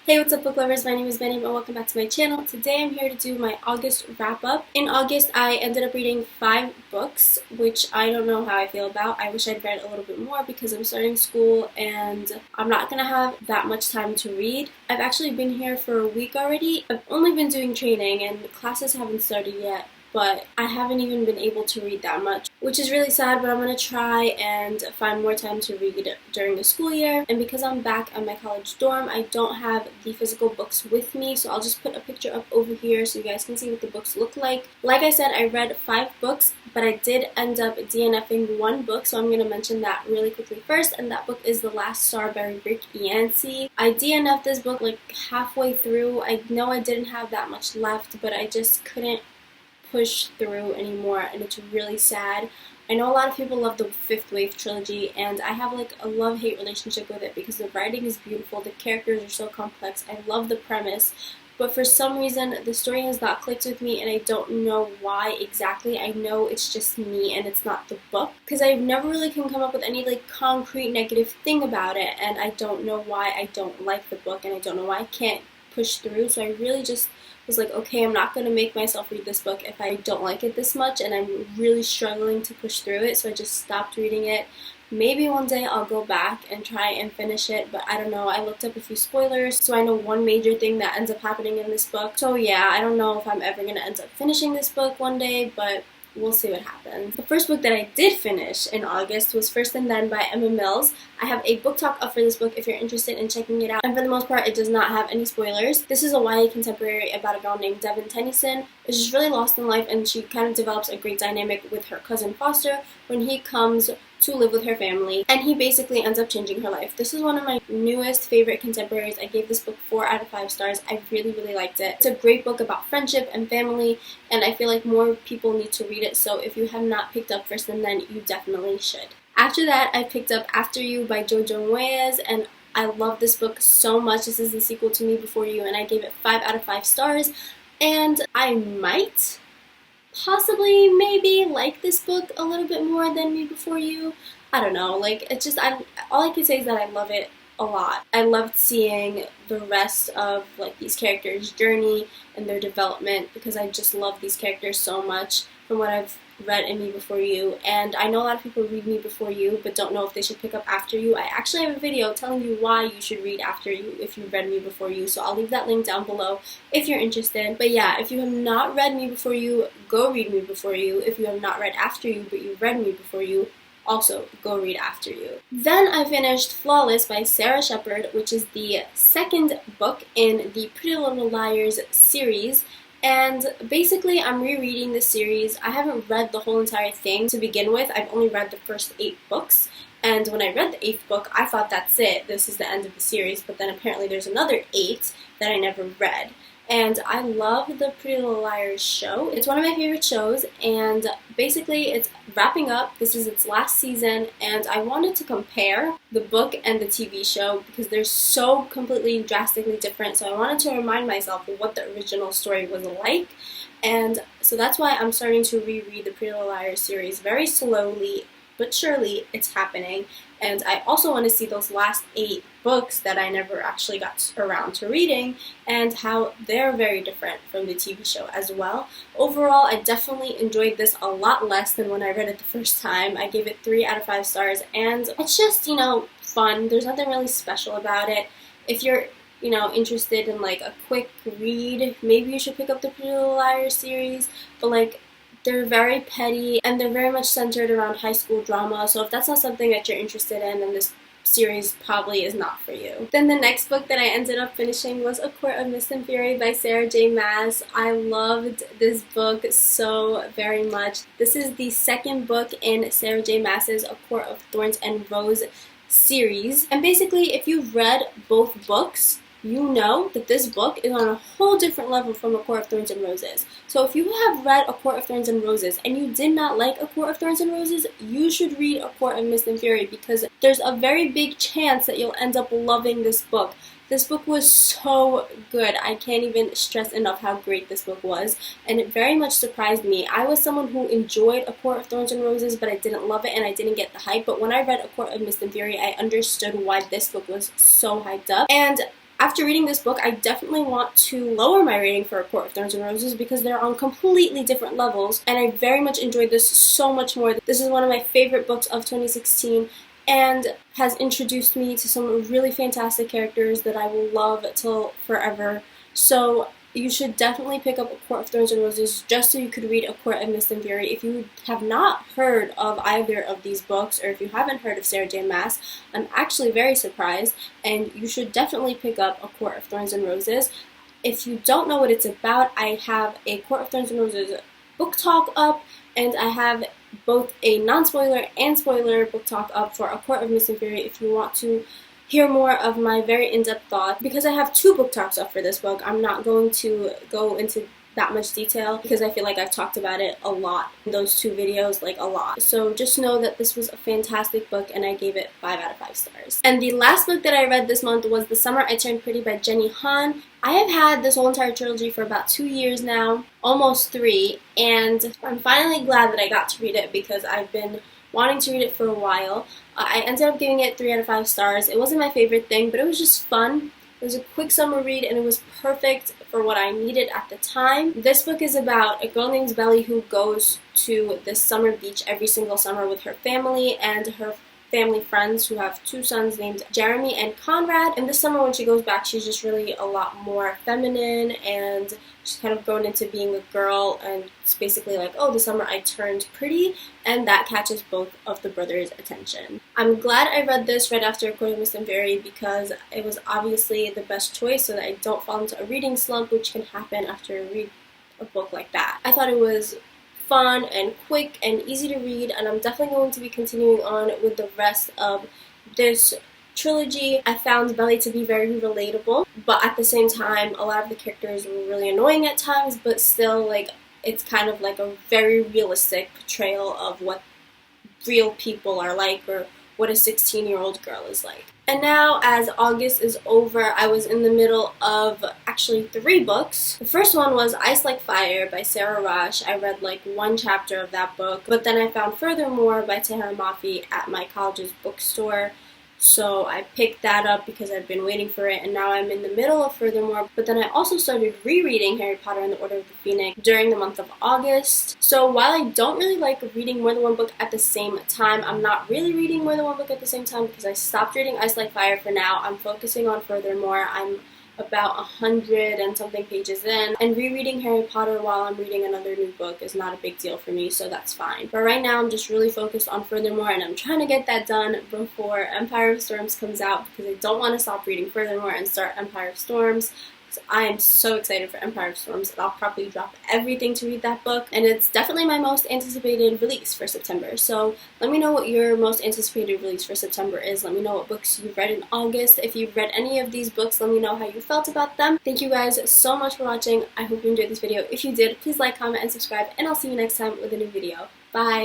Hey, what's up book lovers? My name is Benny and welcome back to my channel. Today I'm here to do my August wrap up. In August I ended up reading 5 books, which I don't know how I feel about. I wish I'd read a little bit more because I'm starting school and I'm not gonna have that much time to read. I've actually been here for a week already. I've only been doing training and classes haven't started yet, but I haven't even been able to read that much, which is really sad, but I'm going to try and find more time to read during the school year. And because I'm back at my college dorm, I don't have the physical books with me, so I'll just put a picture up over here so you guys can see what the books look like. Like I said, I read 5 books, but I did end up DNFing 1 book, so I'm going to mention that really quickly first, and that book is The Last Starberry Rick Yancey. I DNF'd this book like halfway through. I know I didn't have that much left, but I just couldn't push through anymore, and it's really sad. I know a lot of people love the Fifth Wave trilogy, and I have like a love-hate relationship with it because the writing is beautiful, the characters are so complex, I love the premise, but for some reason the story has not clicked with me and I don't know why exactly. I know it's just me and it's not the book, because I never really can come up with any like concrete negative thing about it, and I don't know why I don't like the book and I don't know why I can't push through. So I really just was like, okay, I'm not going to make myself read this book if I don't like it this much, and I'm really struggling to push through it, so I just stopped reading it. Maybe one day I'll go back and try and finish it, but I don't know. I looked up a few spoilers, so I know one major thing that ends up happening in this book. So yeah, I don't know if I'm ever going to end up finishing this book one day, but we'll see what happens. The first book that I did finish in August was First and Then by Emma Mills. I have a book talk up for this book if you're interested in checking it out, and for the most part it does not have any spoilers. This is a YA contemporary about a girl named Devin Tennyson. She's really lost in life and she kind of develops a great dynamic with her cousin Foster when he comes to live with her family, and he basically ends up changing her life. This is one of my newest favorite contemporaries. I gave this book 4 out of 5 stars. I really liked it. It's a great book about friendship and family, and I feel like more people need to read it, so if you have not picked up First and Then, you definitely should. After that, I picked up After You by Jojo Moyes, and I love this book so much. This is the sequel to Me Before You, and I gave it 5 out of 5 stars, and I might possibly maybe like this book a little bit more than Me Before You. I don't know, like, it's just, all I can say is that I love it a lot. I loved seeing the rest of like these characters' journey and their development because I just love these characters so much from what I've read in Me Before You, and I know a lot of people read Me Before You but don't know if they should pick up After You. I actually have a video telling you why you should read After You if you've read Me Before You, so I'll leave that link down below if you're interested. But yeah, if you have not read Me Before You, go read Me Before You. If you have not read After You but you've read Me Before You, also go read After You. Then I finished Flawless by Sarah Shepard, which is the second book in the Pretty Little Liars series. And basically, I'm rereading this series. I haven't read the whole entire thing to begin with. I've only read the first 8 books. And when I read the 8th book, I thought that's it. This is the end of the series. But then apparently there's another 8 that I never read. And I love the Pretty Little Liars show. It's one of my favorite shows, and basically it's wrapping up. This is its last season, and I wanted to compare the book and the TV show because they're so completely drastically different, so I wanted to remind myself of what the original story was like. And so that's why I'm starting to reread the Pretty Little Liars series very slowly, but surely it's happening. And I also want to see those last 8 books that I never actually got around to reading and how they're very different from the TV show as well. Overall, I definitely enjoyed this a lot less than when I read it the first time. I gave it 3 out of 5 stars, and it's just, you know, fun. There's nothing really special about it. If you're, you know, interested in like a quick read, maybe you should pick up the Pretty Little Liars series, but like, they're very petty, and they're very much centered around high school drama, so if that's not something that you're interested in, then this series probably is not for you. Then the next book that I ended up finishing was A Court of Mist and Fury by Sarah J. Maas. I loved this book so very much. This is the second book in Sarah J. Maas's A Court of Thorns and Rose series, and basically if you've read both books, you know that this book is on a whole different level from A Court of Thorns and Roses. So if you have read A Court of Thorns and Roses and you did not like A Court of Thorns and Roses, you should read A Court of Mist and Fury because there's a very big chance that you'll end up loving this book. This book was so good. I can't even stress enough how great this book was, and it very much surprised me. I was someone who enjoyed A Court of Thorns and Roses, but I didn't love it and I didn't get the hype. But when I read A Court of Mist and Fury, I understood why this book was so hyped up. And after reading this book, I definitely want to lower my rating for A Court of Thorns and Roses because they're on completely different levels, and I very much enjoyed this so much more. This is one of my favorite books of 2016 and has introduced me to some really fantastic characters that I will love till forever. So you should definitely pick up A Court of Thorns and Roses just so you could read A Court of Mist and Fury. If you have not heard of either of these books, or if you haven't heard of Sarah J. Maas, I'm actually very surprised, and you should definitely pick up A Court of Thorns and Roses. If you don't know what it's about, I have a Court of Thorns and Roses book talk up, and I have both a non-spoiler and spoiler book talk up for A Court of Mist and Fury if you want to hear more of my very in-depth thoughts. Because I have 2 book talks up for this book, I'm not going to go into that much detail because I feel like I've talked about it a lot in those 2 videos, like a lot. So just know that this was a fantastic book and I gave it 5 out of 5 stars. And the last book that I read this month was The Summer I Turned Pretty by Jenny Han. I have had this whole entire trilogy for about 2 years now, almost 3, and I'm finally glad that I got to read it because I've been wanting to read it for a while. I ended up giving it 3 out of 5 stars. It wasn't my favorite thing, but it was just fun. It was a quick summer read and it was perfect for what I needed at the time. This book is about a girl named Belly who goes to this summer beach every single summer with her family and her family friends who have 2 sons named Jeremy and Conrad. And this summer when she goes back, she's just really a lot more feminine and she's kind of grown into being a girl, and it's basically like, oh, the summer I turned pretty, and that catches both of the brothers' attention. I'm glad I read this right after A Court of Mist and Fury because it was obviously the best choice so that I don't fall into a reading slump, which can happen after I read a book like that. I thought it was fun and quick and easy to read, and I'm definitely going to be continuing on with the rest of this trilogy. I found Belly to be very relatable, but at the same time, a lot of the characters were really annoying at times, but still, like, it's kind of like a very realistic portrayal of what real people are like, or what a 16-year-old girl is like. And now, as August is over, I was in the middle of actually 3 books. The first one was Ice Like Fire by Sarah Rush. I read like 1 chapter of that book, but then I found Furthermore by Tahira Mafi at my college's bookstore. So I picked that up because I've been waiting for it, and now I'm in the middle of Furthermore. But then I also started rereading Harry Potter and the Order of the Phoenix during the month of August. So while I don't really like reading more than 1 book at the same time, I'm not really reading more than 1 book at the same time because I stopped reading Ice Like Fire for now. I'm focusing on Furthermore. I'm about 100 and something pages in, and rereading Harry Potter while I'm reading another new book is not a big deal for me, so that's fine. But right now I'm just really focused on Furthermore, and I'm trying to get that done before Empire of Storms comes out because I don't want to stop reading Furthermore and start Empire of Storms. So I am so excited for Empire of Storms that I'll probably drop everything to read that book, and it's definitely my most anticipated release for September. So let me know what your most anticipated release for September is. Let me know what books you've read in August. If you've read any of these books, let me know how you felt about them. Thank you guys so much for watching. I hope you enjoyed this video. If you did, please like, comment, and subscribe, and I'll see you next time with a new video. Bye!